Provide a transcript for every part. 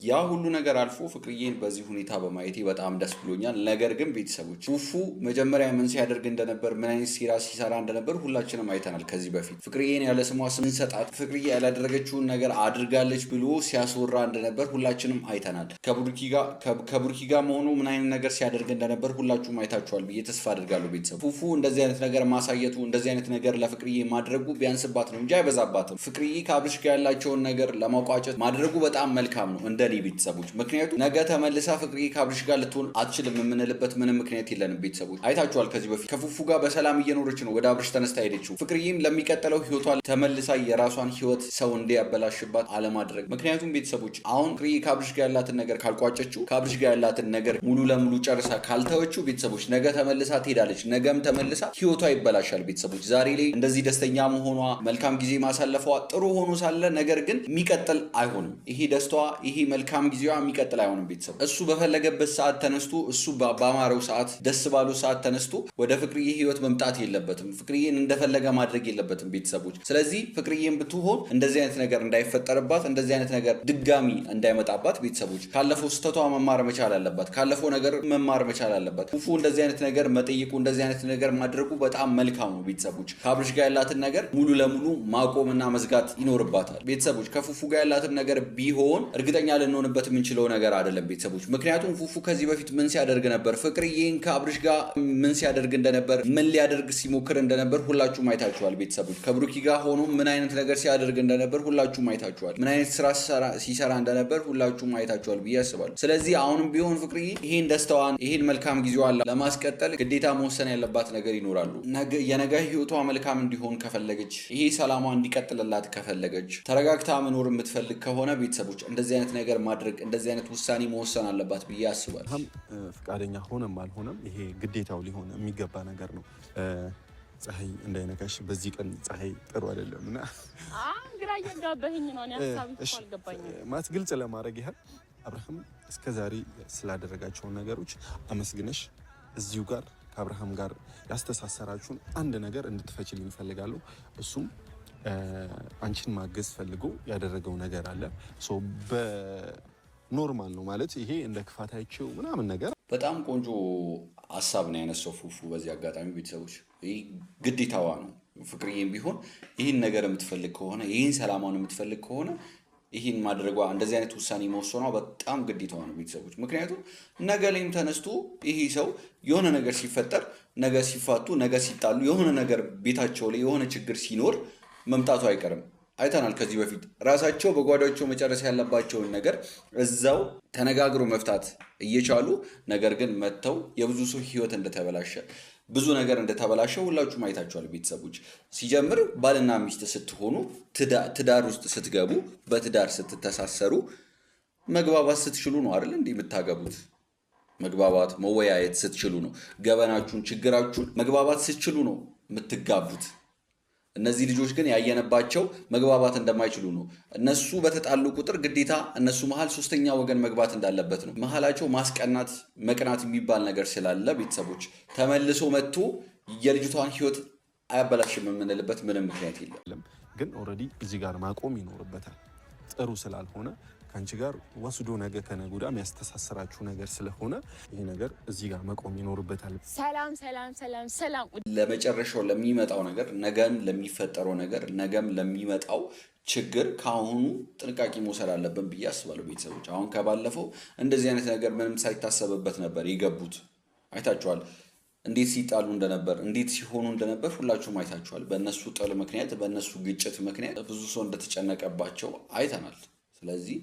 ያ ሁሉ ነገር አልፎ ፍቅርዬን በዚህ ሁኔታ በማየቴ በጣም ደስ ብሎኛል። ነገር ግን ቤተሰቦች ፉፉ መጀመሪያ ምን ሲያደርግ እንደነበር ምን አይነት ሴራ ሲሰራ እንደነበር ሁላችንም አይተናል። ከዚህ በፊት ፍቅርዬን ያለ ስሟ ስንሰጣት ፍቅርዬ ያላደረገችውን ነገር አድርጋለች ብሎ ሲያስወራ እንደነበር ሁላችንም አይተናል። ከቡርኪ ጋር መሆኑ ምን አይነት ነገር ሲያደርግ እንደነበር ሁላችሁም አይታችኋል ብዬ ተስፋ አድርጋለሁ። ቤተሰብ ፉፉ እንደዚህ አይነት ነገር ማሳየቱ እንደዚህ አይነት ነገር ለፍቅርዬ ማድረጉ ቢያንስባት ነው እንጂ አይበዛባትም። ፍቅርዬ ከአብርሽ ጋር ያላቸውን ነገር ለማቋጨት ማድረጉ በጣም መልካም ነው እንደኔ ቤተሰቦች። ምክንያቱም ነገ ተመልሳ ፍቅርዬ ከአብርሽ ጋር ልትሆን አትችልም የምንልበት ምንም ምክንያት የለንም። ቤተሰቦች አይታችኋል። ከዚህ በፊት ከፉፉ ጋር በሰላም እየኖረች ነው ወደ አብርሽ ተነስታ ሄደችው። ፍቅርዬም ለሚቀጥለው ህይወቷ ተመልሳ የራሷን ህይወት ሰው እንዲያበላሽባት አለማድረግ። ምክንያቱም ቤተሰቦች አሁን ፍቅርዬ ከአብርሽ ጋር ያላትን ነገር ካልቋጨችው፣ ከአብርሽ ጋር ያላትን ነገር ሙሉ ለሙሉ ጨርሳ ካልተወችው ቤተሰቦች ነገ ተመልሳ ትሄዳለች። ነገም ተመልሳ ህይወቷ ይበላሻል። ቤተሰቦች ዛሬ ላይ እንደዚህ ደስተኛ መሆኗ መልካም ጊዜ ማሳለፏ ጥሩ ሆኖ ሳለ ነገር ግን የሚቀጥል አይሆንም። ይሄ ደስታዋ ይሄ መልካም ጊዜዋ የሚቀጥል አይሆንም። ቤተሰብ እሱ በፈለገበት ሰዓት ተነስቶ እሱ ባማረው ሰዓት ደስ ባለው ሰዓት ተነስቶ ወደ ፍቅርዬ ህይወት መምጣት የለበትም። ፍቅርዬን እንደፈለገ ማድረግ የለበትም ቤተሰቦች። ስለዚህ ፍቅርዬን ብትሆን እንደዚህ አይነት ነገር እንዳይፈጠርባት፣ እንደዚህ አይነት ነገር ድጋሚ እንዳይመጣባት ቤተሰቦች ካለፈው ስህተቷ መማር መቻል አለባት። ካለፈው ነገር መማር መቻል አለባት። ፉፉ እንደዚህ አይነት ነገር መጠየቁ እንደዚህ አይነት ነገር ማድረጉ በጣም መልካም ነው ቤተሰቦች። ከአብርሽ ጋር ያላትን ነገር ሙሉ ለሙሉ ማቆምና መዝጋት ይኖርባታል ቤተሰቦች። ከፉፉ ጋር ያላትን ነገር ቢሆን እርግጠኛ ልንሆንበት የምንችለው ነገር አይደለም ቤተሰቦች። ምክንያቱም ፉፉ ከዚህ በፊት ምን ሲያደርግ ነበር፣ ፍቅርዬን ከአብርሽ ጋር ምን ሲያደርግ እንደነበር፣ ምን ሊያደርግ ሲሞክር እንደነበር ሁላችሁም አይታችኋል ቤተሰቦች። ከብሩኪ ጋር ሆኖ ምን አይነት ነገር ሲያደርግ እንደነበር ሁላችሁም አይታችኋል። ምን አይነት ስራ ሲሰራ እንደነበር ሁላችሁም አይታችኋል ብዬ አስባለሁ። ስለዚህ አሁንም ቢሆን ፍቅርዬ ይሄን ደስታዋን ይሄን መልካም ጊዜዋን ለማስቀጠል ግዴታ መወሰን ያለባት ነገር ይኖራሉ። የነገ ህይወቷ መልካም እንዲሆን ከፈለገች፣ ይሄ ሰላሟ እንዲቀጥልላት ከፈለገች፣ ተረጋግታ መኖር የምትፈልግ ከሆነ ቤተሰቦች እንደዚህ አይነት ነገር ማድረግ እንደዚህ አይነት ውሳኔ መወሰን አለባት ብዬ አስባለሁ። ፈቃደኛ ሆነም አልሆነም ይሄ ግዴታው ሊሆን የሚገባ ነገር ነው። ፀሐይ እንዳይነካሽ በዚህ ቀን ፀሐይ ጥሩ አይደለም እና ግራ እያጋባኸኝ ነው። እኔ ሀሳብ አልገባኝም ማለት ግልጽ ለማድረግ ያህል አብርሃም እስከዛሬ ስላደረጋቸውን ነገሮች አመስግነሽ እዚሁ ጋር ከአብርሃም ጋር ያስተሳሰራችሁን አንድ ነገር እንድትፈችልኝ እፈልጋለሁ። እሱም አንቺን ማገዝ ፈልጎ ያደረገው ነገር አለ። በኖርማል ነው ማለት ይሄ እንደ ክፋታቸው ምናምን ነገር በጣም ቆንጆ ሀሳብ ነው ያነሳው ፉፉ። በዚህ አጋጣሚ ቤተሰቦች ይህ ግዴታዋ ነው። ፍቅርዬም ቢሆን ይህን ነገር የምትፈልግ ከሆነ ይህን ሰላማውን የምትፈልግ ከሆነ ይህን ማድረጓ እንደዚህ አይነት ውሳኔ መወሰኗ በጣም ግዴታዋ ነው ቤተሰቦች። ምክንያቱም ነገ ላይም ተነስቶ ይሄ ሰው የሆነ ነገር ሲፈጠር፣ ነገ ሲፋቱ፣ ነገ ሲጣሉ፣ የሆነ ነገር ቤታቸው ላይ የሆነ ችግር ሲኖር መምጣቱ አይቀርም። አይተናል ከዚህ በፊት ራሳቸው በጓዳቸው መጨረስ ያለባቸውን ነገር እዛው ተነጋግሮ መፍታት እየቻሉ ነገር ግን መጥተው የብዙ ሰው ህይወት እንደተበላሸ ብዙ ነገር እንደተበላሸ ሁላችሁም አይታችኋል ቤተሰቦች። ሲጀምር ባልና ሚስት ስትሆኑ ትዳር ውስጥ ስትገቡ በትዳር ስትተሳሰሩ መግባባት ስትችሉ ነው አይደል እንዴ የምታገቡት? መግባባት መወያየት ስትችሉ ነው። ገበናችሁን ችግራችሁን መግባባት ስትችሉ ነው የምትጋቡት። እነዚህ ልጆች ግን ያየነባቸው መግባባት እንደማይችሉ ነው። እነሱ በተጣሉ ቁጥር ግዴታ እነሱ መሀል ሶስተኛ ወገን መግባት እንዳለበት ነው። መሀላቸው ማስቀናት መቅናት የሚባል ነገር ስላለ ቤተሰቦች ተመልሶ መጥቶ የልጅቷን ህይወት አያበላሽም የምንልበት ምንም ምክንያት የለም። ግን ኦልሬዲ እዚህ ጋር ማቆም ይኖርበታል። ጥሩ ስላልሆነ ከአንቺ ጋር ወስዶ ነገ ከነገ ወዲያ የሚያስተሳስራችሁ ነገር ስለሆነ ይሄ ነገር እዚህ ጋር መቆም ይኖርበታል። ሰላም ሰላም ሰላም ሰላም። ለመጨረሻው ለሚመጣው ነገር ነገም ለሚፈጠረው ነገር ነገም ለሚመጣው ችግር ከአሁኑ ጥንቃቄ መውሰድ አለብን ብዬ አስባለሁ ቤተሰቦች። አሁን ከባለፈው እንደዚህ አይነት ነገር ምንም ሳይታሰብበት ነበር የገቡት። አይታችኋል እንዴት ሲጣሉ እንደነበር እንዴት ሲሆኑ እንደነበር ሁላችሁም አይታችኋል። በእነሱ ጥል ምክንያት በእነሱ ግጭት ምክንያት ብዙ ሰው እንደተጨነቀባቸው አይተናል። ስለዚህ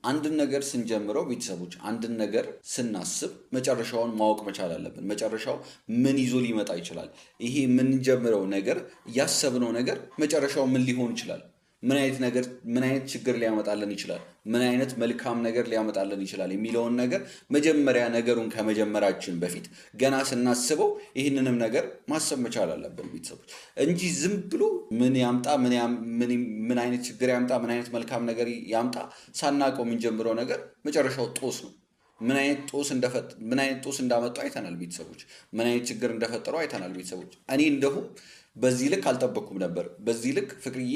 አንድን ነገር ስንጀምረው ቤተሰቦች አንድን ነገር ስናስብ መጨረሻውን ማወቅ መቻል አለብን። መጨረሻው ምን ይዞ ሊመጣ ይችላል? ይሄ የምንጀምረው ነገር ያሰብነው ነገር መጨረሻው ምን ሊሆን ይችላል? ምን አይነት ችግር ሊያመጣልን ይችላል? ምን አይነት መልካም ነገር ሊያመጣልን ይችላል የሚለውን ነገር መጀመሪያ ነገሩን ከመጀመራችን በፊት ገና ስናስበው ይህንንም ነገር ማሰብ መቻል አለብን ቤተሰቦች እንጂ ዝም ብሎ ምን ያምጣ ምን አይነት ችግር ያምጣ ምን አይነት መልካም ነገር ያምጣ ሳናውቀው የምንጀምረው ነገር መጨረሻው ጦስ ነው። ምን አይነት ጦስ እንዳመጡ አይተናል ቤተሰቦች። ምን አይነት ችግር እንደፈጠሩ አይተናል ቤተሰቦች። እኔ እንደሁም በዚህ ልክ አልጠበቅኩም ነበር። በዚህ ልክ ፍቅርዬ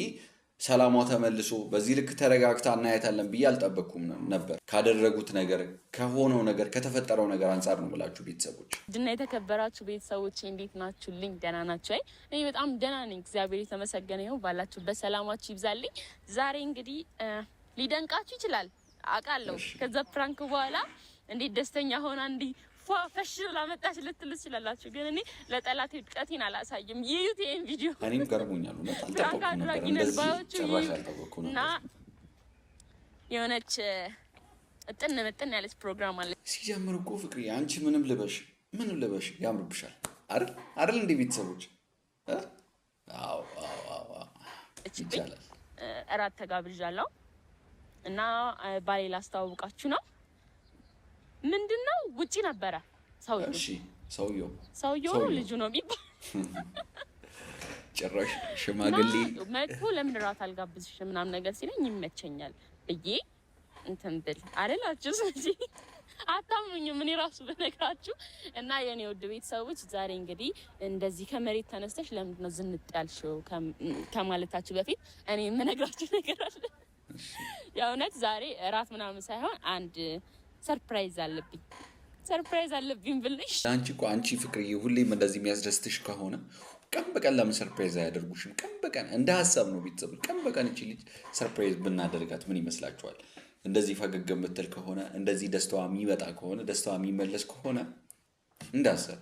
ሰላሟ ተመልሶ በዚህ ልክ ተረጋግታ እናያታለን ብዬ አልጠበቅኩም ነበር። ካደረጉት ነገር፣ ከሆነው ነገር፣ ከተፈጠረው ነገር አንጻር ነው ብላችሁ ቤተሰቦች ድና የተከበራችሁ ቤተሰቦች እንዴት ናችሁልኝ? ደህና ናችሁ? አይ እኔ በጣም ደህና ነኝ፣ እግዚአብሔር የተመሰገነ ይሁን። ባላችሁበት ሰላማችሁ ይብዛልኝ። ዛሬ እንግዲህ ሊደንቃችሁ ይችላል አውቃለሁ። ከዛ ፕራንክ በኋላ እንዴት ደስተኛ ሆና እንዲህ ፈሽ ብላ መጣች ልትሉ ትችላላችሁ። ግን እኔ ለጠላት ውድቀቴን አላሳይም። ይዩት ይሄን ቪዲዮ። እኔም ገርሞኛል። ፕራንክ አድራጊ ነን ባዮቹ እና የሆነች ምጥን ያለች ፕሮግራም አለ። ሲጀምር እኮ ፍቅሪ አንቺ ምንም ልበሽ ያምርብሻል አይደል እንዴ ቤተሰቦች? አዎ ይቻላል። እራት ተጋብዣለሁ እና ባሌ ላስተዋውቃችሁ ነው። ምንድነው ውጪ ነበረ ሰውየው ልጁ ነው የሚባል ጭራሽ ሽማግሌ መጥቶ ለምን እራት አልጋብዝሽ ምናምን ነገር ሲለኝ ይመቸኛል ብዬ እንትን ብል አይደላችሁ። ስለዚህ አታምኑኝም እኔ ራሱ በነግራችሁ እና የኔ ውድ ቤተሰቦች ዛሬ እንግዲህ እንደዚህ ከመሬት ተነስተሽ ለምንድን ነው ዝንጥ ያልሽው ከማለታችሁ በፊት እኔ የምነግራችሁ ነገር አለ። የእውነት ዛሬ እራት ምናምን ሳይሆን አንድ ሰርፕራይዝ አለብኝ ብልሽ። አንቺ ፍቅርዬ ሁሌም እንደዚህ የሚያስደስትሽ ከሆነ ቀን በቀን ለምን ሰርፕራይዝ አያደርጉሽም? ቀን በቀን እንደ ሀሳብ ነው ቤተሰብ። ቀን በቀን እቺ ልጅ ሰርፕራይዝ ብናደርጋት ምን ይመስላችኋል? እንደዚህ ፈገግ የምትል ከሆነ እንደዚህ ደስታዋ የሚመጣ ከሆነ ደስታዋ የሚመለስ ከሆነ እንደ ሀሳብ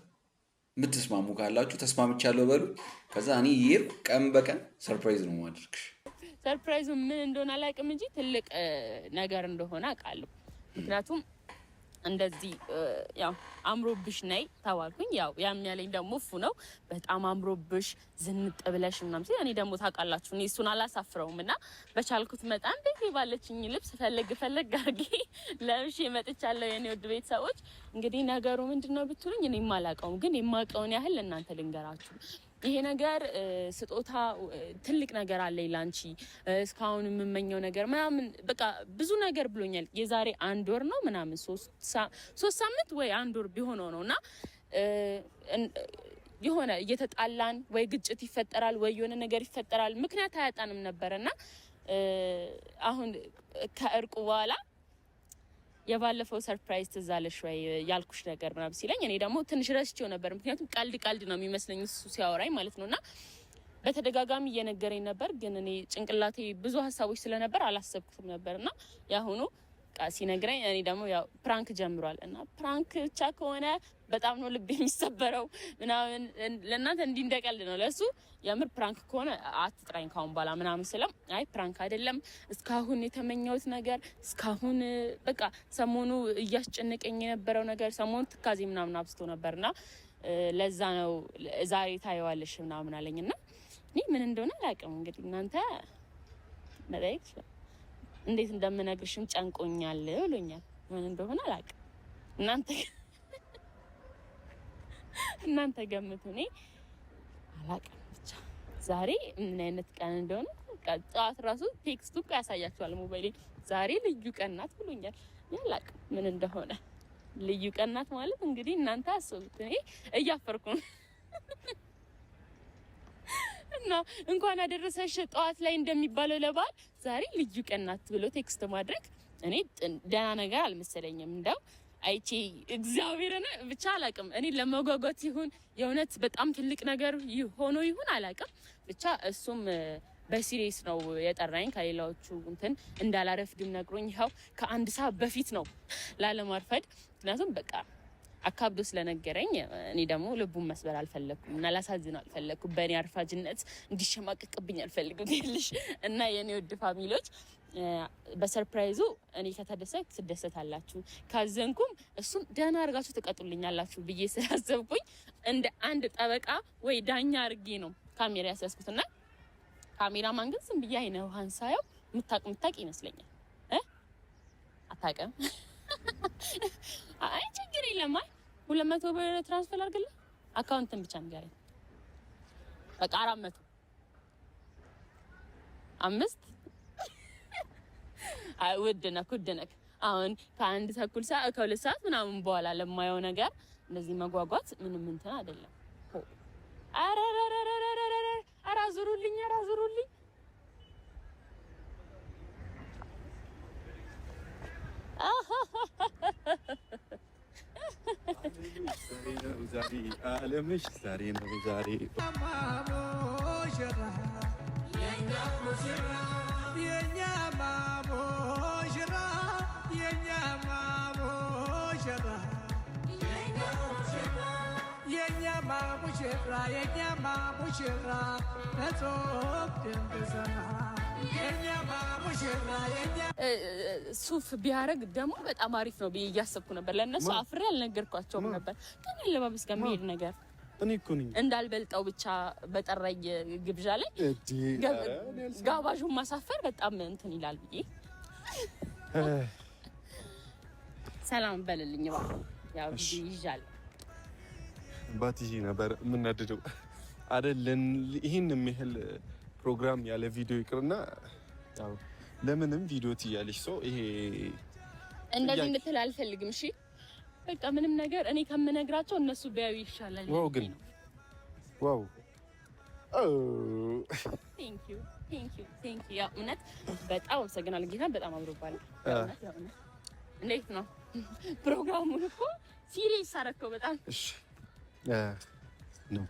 የምትስማሙ ካላችሁ ተስማምቻለሁ በሉ። ከዛ እኔ ይሄር ቀን በቀን ሰርፕራይዝ ነው ማድረግሽ። ሰርፕራይዙ ምን እንደሆነ አላውቅም እንጂ ትልቅ ነገር እንደሆነ አውቃለሁ። ምክንያቱም እንደዚህ ያው አምሮብሽ ነይ ተባልኩኝ። ያው ያም ያለኝ ደግሞ እፉ ነው። በጣም አምሮብሽ ዝንጥ ብለሽ ምናምን ሲል እኔ ደግሞ ታውቃላችሁ እኔ እሱን አላሳፍረውም እና በቻልኩት መጠን ቤቴ ባለችኝ ልብስ ፈለግ አድርጌ ለብሼ መጥቻለሁ። የኔ ውድ ቤተሰቦች እንግዲህ ነገሩ ምንድነው ብትሉኝ እኔ የማላውቀውም ግን የማውቀውን ያህል ለእናንተ ልንገራችሁ። ይሄ ነገር ስጦታ ትልቅ ነገር አለኝ ላንቺ እስካሁን የምመኘው ነገር ምናምን በቃ ብዙ ነገር ብሎኛል። የዛሬ 1 ወር ነው ምናምን 3 ሳምንት ወይ 1 ወር ቢሆነው ነውና የሆነ እየተጣላን ወይ ግጭት ይፈጠራል ወይ የሆነ ነገር ይፈጠራል። ምክንያት አያጣንም ነበርና አሁን ከእርቁ በኋላ የባለፈው ሰርፕራይዝ ትዝ አለሽ ወይ ያልኩሽ ነገር ምናምን ሲለኝ እኔ ደግሞ ትንሽ ረስቼው ነበር። ምክንያቱም ቀልድ ነው የሚመስለኝ እሱ ሲያወራኝ ማለት ነውና በተደጋጋሚ እየነገረኝ ነበር። ግን እኔ ጭንቅላቴ ብዙ ሀሳቦች ስለነበር አላሰብኩትም ነበርና ያሁኑ ሲነግረኝ እኔ ደግሞ ያው ፕራንክ ጀምሯል እና ፕራንክ ብቻ ከሆነ በጣም ነው ልብ የሚሰበረው ምናምን ለእናንተ እንዲህ እንደቀልድ ነው። ለሱ የምር ፕራንክ ከሆነ አትጥራኝ ካሁን በኋላ ምናምን ስለም አይ ፕራንክ አይደለም እስካሁን የተመኘሁት ነገር እስካሁን በቃ ሰሞኑ እያስጨነቀኝ የነበረው ነገር ሰሞኑ ትካዜ ምናምን አብስቶ ነበርና ለዛ ነው ዛሬ ታየዋለሽ ምናምን አለኝና እኔ ምን እንደሆነ አላውቅም። እንግዲህ እናንተ መጠየቅ እንዴት እንደምነግርሽም ጨንቆኛል ብሎኛል። ምን እንደሆነ አላውቅም። እናንተ ገምቱ። እኔ አላውቅም። ብቻ ዛሬ ምን አይነት ቀን እንደሆነ ጠዋት ራሱ ቴክስቱ ያሳያችኋል ሞባይሌ። ዛሬ ልዩ ቀን ናት ብሎኛል። እኔ አላውቅም ምን እንደሆነ። ልዩ ቀን ናት ማለት እንግዲህ እናንተ አስቡት። እኔ እያፈርኩ ነው እና እንኳን አደረሰሽ ጠዋት ላይ እንደሚባለው ለበዓል ዛሬ ልዩ ቀን ናት ብሎ ቴክስት ማድረግ እኔ ደህና ነገር አልመሰለኝም። እንደው አይቼ እግዚአብሔርን ብቻ አላውቅም። እኔ ለመጓጓት ይሁን የእውነት በጣም ትልቅ ነገር ሆኖ ይሁን አላውቅም። ብቻ እሱም በሲሪየስ ነው የጠራኝ። ከሌላዎቹ እንትን እንዳላረፍድም ነግሮኝ ይኸው ከ1 ሰዓት በፊት ነው ላለማርፈድ። ምክንያቱም በቃ አካብዶ ስለነገረኝ እኔ ደግሞ ልቡን መስበር አልፈለኩም እና ላሳዝነው አልፈለኩም። በእኔ አርፋጅነት እንዲሸማቀቅብኝ አልፈልግም ይልሽ እና የኔ ውድ ፋሚሊዎች በሰርፕራይዙ እኔ ከተደሰት ትደሰታላችሁ፣ ካዘንኩም እሱን ደህና አድርጋችሁ ትቀጡልኛላችሁ ብዬ ስላሰብኩኝ እንደ አንድ ጠበቃ ወይ ዳኛ አድርጌ ነው ካሜራ ያስያዝኩትና ካሜራማን ግን ዝም ብዬ አይነ ውሃን ሳየው ምታቅ ይመስለኛል። አታውቅም? አይ ችግር የለም። አይ 200 ብር ትራንስፈር አድርግልኝ አካውንትን ብቻ ንገረኝ። በቃ 400 5 አይ ውድ ነህ። አሁን ከ1 ሰዓት ከ2 ሰዓት ምናምን በኋላ ለማየው ነገር እንደዚህ መጓጓት ምንም እንትን አይደለም። ኧረ አዙሩልኝ ዛሬ አለምሽ ዛሬ ነው ዛሬ ሱፍ ቢያረግ ደግሞ በጣም አሪፍ ነው ብዬ እያሰብኩ ነበር። ለእነሱ አፍሬ አልነገርኳቸውም ነበር። ግን አለባበስ ጋር የሚሄድ ነገር እኔ እኮ ነኝ እንዳልበልጠው ብቻ በጠራኝ ግብዣ ላይ ጋባዡን ማሳፈር በጣም እንትን ይላል ብዬ ሰላም በልልኝ እባክህ። ያው ይዣል ባትጂ ነበር የምናድደው አይደለን። ይሄን የሚያህል ፕሮግራም ያለ ቪዲዮ ይቅርና ያው ለምንም ቪዲዮ ትያለሽ። ሰው ይሄ እንደዚህ እንድትል አልፈልግም። እሺ በቃ ምንም ነገር እኔ ከምነግራቸው እነሱ ቢያዩ ይሻላል። ዋው ግን ዋው ቴንክ ዩ ያው እውነት በጣም አመሰግናለሁ። ጌታ በጣም አምሮባል። እንዴት ነው ፕሮግራሙን እኮ ሲሪየስ አደረከው በጣም እሺ ነው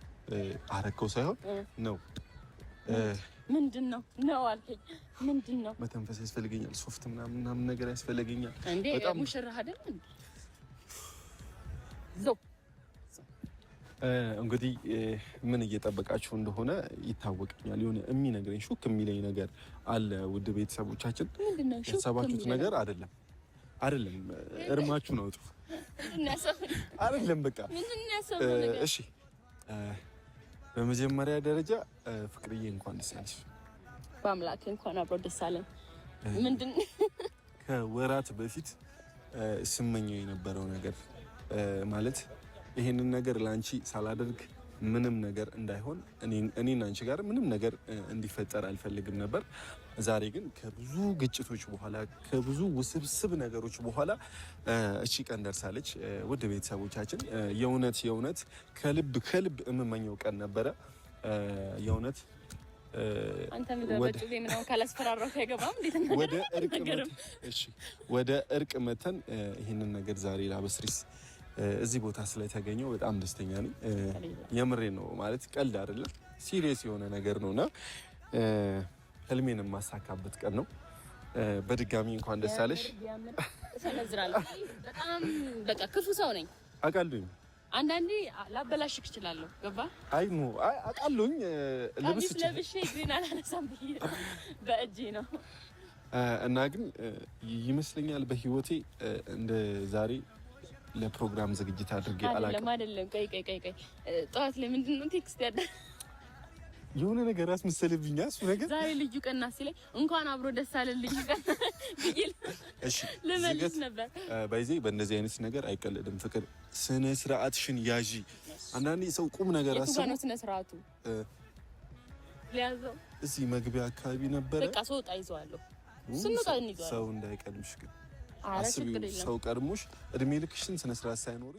አረከው ሳይሆን ነው ምንድነው ነው አልከኝ። ምንድነው መተንፈስ ያስፈልገኛል። ሶፍት ምናምን ነገር ያስፈልገኛል። በጣም ሙሽራ አይደል እንዴ? ዞ እንግዲህ ምን እየጠበቃችሁ እንደሆነ ይታወቀኛል። የሆነ የሚነግረኝ ሹክ የሚለኝ ነገር አለ። ውድ ቤተሰቦቻችን ያሰባችሁት ነገር አይደለም እርማችሁን አውጡ አይደለም በቃ እሺ። በመጀመሪያ ደረጃ ፍቅርዬ እንኳን ደስ አለሽ። በአምላክ እንኳን አብሮ ደስ አለን። ምንድን ከወራት በፊት ስመኘው የነበረው ነገር ማለት ይሄንን ነገር ላንቺ ሳላደርግ ምንም ነገር እንዳይሆን እኔና አንቺ ጋር ምንም ነገር እንዲፈጠር አልፈልግም ነበር። ዛሬ ግን ከብዙ ግጭቶች በኋላ ከብዙ ውስብስብ ነገሮች በኋላ እቺ ቀን ደርሳለች። ውድ ቤተሰቦቻችን የእውነት ከልብ የምመኘው ቀን ነበረ። የእውነት አንተም በበጭ ምናምን ካላስፈራራው ከገባም እንዴት ነው ወደ እርቅ መተን ይሄንን ነገር ዛሬ ላበስሪስ እዚህ ቦታ ስለተገኘው በጣም ደስተኛ ነኝ። የምሬ ነው ማለት ቀልድ አይደለም፣ ሲሪየስ የሆነ ነገር ነውና ህልሜን የማሳካበት ቀን ነው። በድጋሚ እንኳን ደስ አለሽ። ሰነዝራለሁ። በጣም በቃ ክፉ ሰው ነኝ አውቃለሁኝ። አንዳንዴ ላበላሽክ እችላለሁ። ገባ አይ ኖ አውቃለሁኝ። ለብሼ ግሪን አላነሳም ብዬ በእጄ ነው እና ግን ይመስለኛል በህይወቴ እንደ ዛሬ ለፕሮግራም ዝግጅት አድርጌ አላውቅም። አይደለም ቆይ ጠዋት ላይ ምንድነው ቴክስት ያደ የሆነ ነገር አስመሰለብኝ። እሱ ነገር ዛሬ ልዩ ቀን ናት ሲለኝ እንኳን አብሮ ደስ አለን ልዩ ቀን ይል እሺ ለመልስ ነበር። ባይዜ በእንደዚህ አይነት ነገር አይቀለድም። ፍቅር ስነ ስርዓትሽን ያዢ። አንዳንዴ ሰው ቁም ነገር አስቡ ነው። ስነ ስርዓቱ ሊያዘው እዚህ መግቢያ አካባቢ ነበር። በቃ ሰው ጣይዟለሁ ስንወጣ እንይዟለሁ። ሰው እንዳይቀድምሽ ግን አስቢው። ሰው ቀድሞሽ እድሜ ልክሽን ስነ ስርዓት ሳይኖርሽ